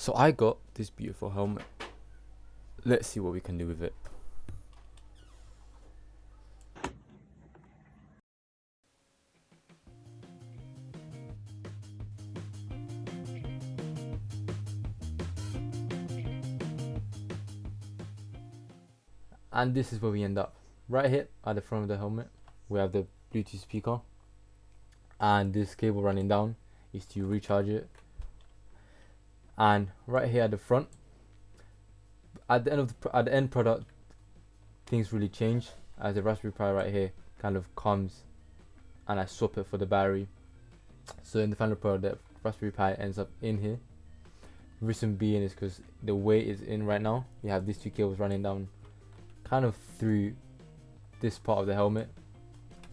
So I got this beautiful helmet. Let's see what we can do with it. And this is where we end up. Right here at the front of the helmet, we have the Bluetooth speaker, and this cable running down is to recharge it. And right here at the front, at the end product, things really change, as the Raspberry Pi right here kind of comes, and I swap it for the battery. So in the final product, the Raspberry Pi ends up in here. Reason being is because the way it's in right now, you have these two cables running down kind of through this part of the helmet.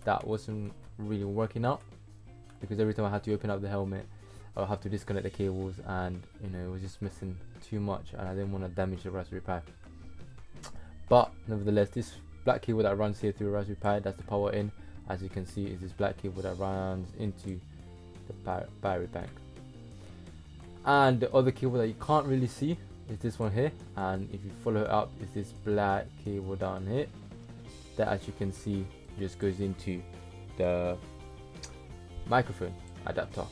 That wasn't really working out, because every time I had to open up the helmet, I'll have to disconnect the cables, and it was just missing too much, and I didn't want to damage the Raspberry Pi. But nevertheless, this black cable that runs here through the Raspberry Pi, that's the power in. As you can see, is this black cable that runs into the battery bank. And the other cable that you can't really see is this one here, and if you follow it up, is this black cable down here that, as you can see, just goes into the microphone adapter.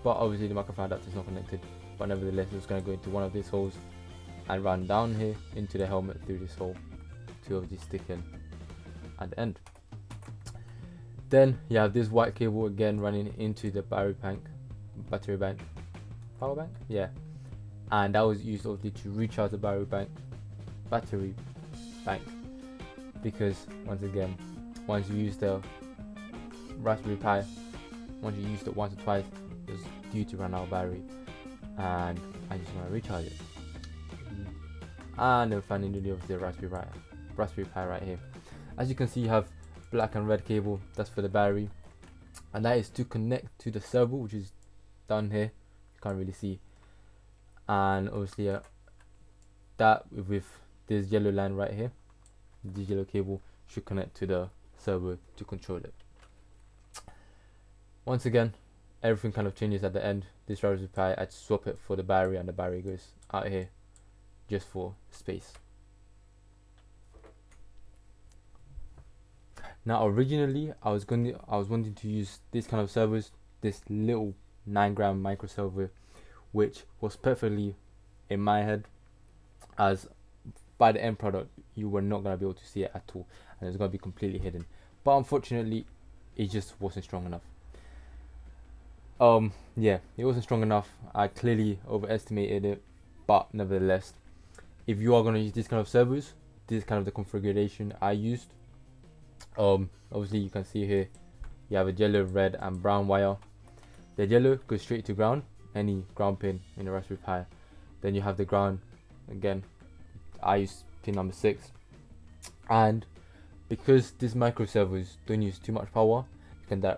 But obviously the microphone adapter is not connected, but nevertheless it's going to go into one of these holes and run down here into the helmet through this hole to obviously stick in at the end. Then you have this white cable again running into the power bank, yeah, and that was used obviously to recharge the battery bank, because once again, once you use the Raspberry Pi, once you used it once or twice, it's due to run out of battery, and I just want to recharge it. And then finally, obviously the Raspberry Pi right here. As you can see, you have black and red cable, that's for the battery, and that is to connect to the servo, which is down here, you can't really see. And obviously that with this yellow line right here, this yellow cable should connect to the servo to control it. Once again, everything kind of changes at the end. This Raspberry Pi, I swap it for the battery, and the battery goes out here just for space. Now originally I was wanting to use this kind of servos, this little 9-gram micro servo, which was perfectly in my head, as by the end product you were not going to be able to see it at all, and it's going to be completely hidden. But unfortunately it just wasn't strong enough. Yeah, it wasn't strong enough. I clearly overestimated it, but nevertheless, if you are going to use this kind of servos, this is kind of the configuration I used. Obviously you can see here you have a yellow, red and brown wire. The yellow goes straight to ground, any ground pin in the Raspberry Pi. Then you have the ground, again I use pin number 6, and because these micro servos don't use too much power,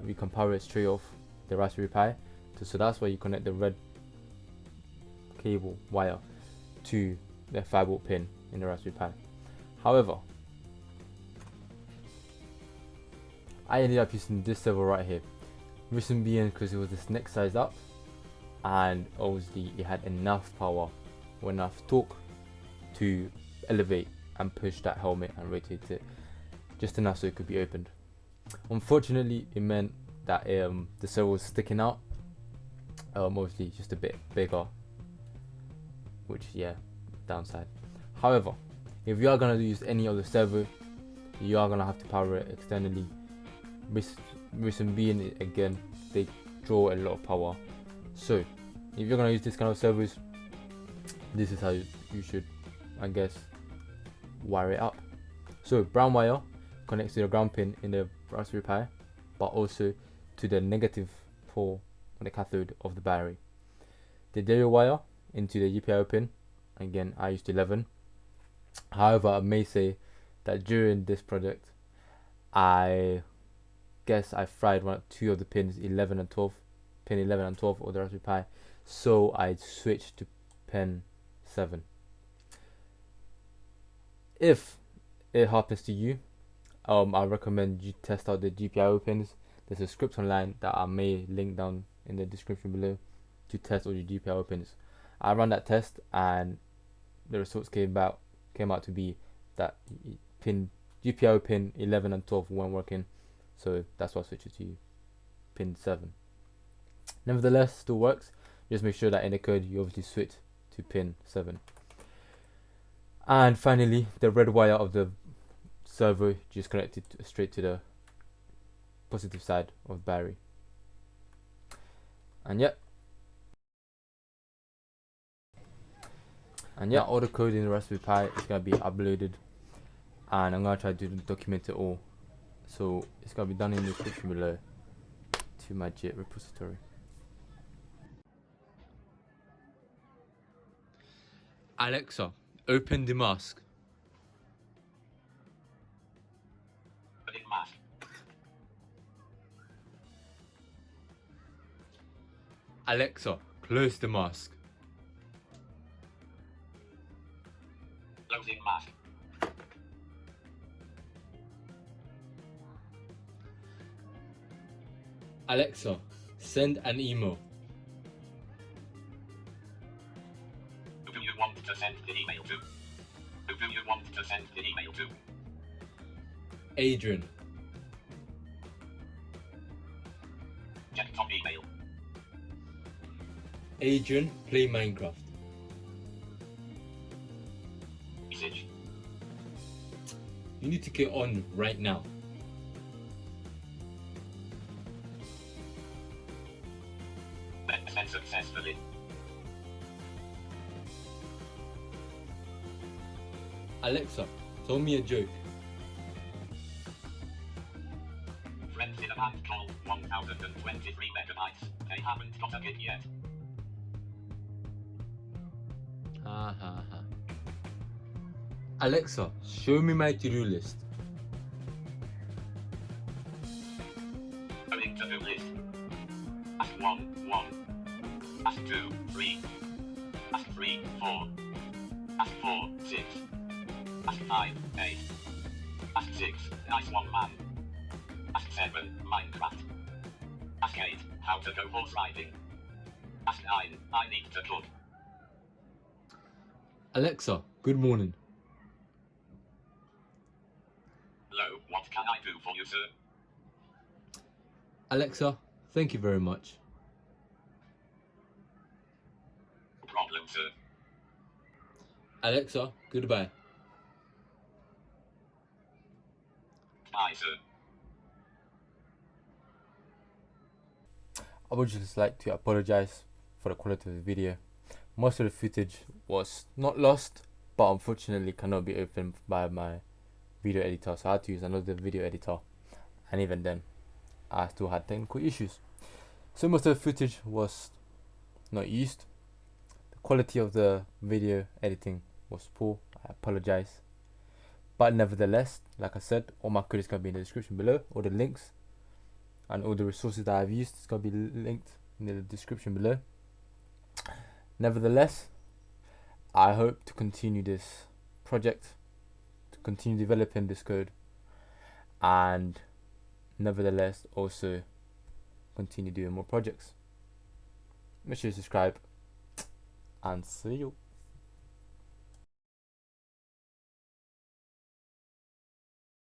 we can power it straight off the Raspberry Pi. So that's why you connect the red cable wire to the 5-volt pin in the Raspberry Pi. However, I ended up using this servo right here. Reason being because it was this next size up, and obviously it had enough power or enough torque to elevate and push that helmet and rotate it just enough so it could be opened. Unfortunately, it meant that the servo was sticking out, obviously just a bit bigger, which, yeah, downside. However, if you are going to use any other servo, you are going to have to power it externally. Reason being, again, they draw a lot of power. So if you're going to use this kind of servos, this is how you should, I guess, wire it up. So brown wire connects to the ground pin in the Raspberry Pi, but also to the negative pole on the cathode of the battery. The yellow wire into the GPIO pin, again I used 11. However, I may say that during this project I guess I fried two of the pins, 11 and 12, pin 11 and 12 of the Raspberry Pi, so I switched to pin 7. If it happens to you, I recommend you test out the GPIO pins. There's a script online that I may link down in the description below to test all your GPIO pins, I ran that test and the results came out to be that pin GPIO pin 11 and 12 weren't working, so that's why I switched it to pin 7. Nevertheless, still works. Just make sure that in the code you obviously switch to pin 7. And finally, the red wire of the servo just connected straight to the positive side of the battery. And yeah, all the code in the Raspberry Pi is gonna be uploaded, and I'm gonna try to document it all. So it's gonna be done in the description below to my JIT repository. Alexa, open the mask. Opening mask. Alexa, close the mask. Closing mask. Alexa, send an email. Who do you want to send the email to? Who do you want to send the email to? Adrian. Check top email. Adrian, play Minecraft. Message. You need to get on right now. Send successfully. Alexa, tell me a joke. Friends in a band called 1023 megabytes. They haven't got a kid yet. Ha ha ha. Alexa, show me my to-do list. Going to-do list. Ask 1, 1. Ask 2, 3. Ask 3, 4. Ask 4, 6. Ask 5, 8. Ask 6, nice one man. Ask 7, Minecraft. Ask 8, how to go horse riding. Ask 9, I need to cook. Alexa, good morning. Hello, what can I do for you, sir? Alexa, thank you very much. No problem, sir. Alexa, goodbye. Bye, sir. I would just like to apologize for the quality of the video. Most of the footage was not lost, but unfortunately cannot be opened by my video editor, so I had to use another video editor, and even then I still had technical issues. So most of the footage was not used. The quality of the video editing was poor. I apologize. But nevertheless, like I said, all my code is going to be in the description below. All the links and all the resources that I've used is going to be linked in the description below. Nevertheless, I hope to continue this project, to continue developing this code, and nevertheless also continue doing more projects. Make sure you subscribe, and see you.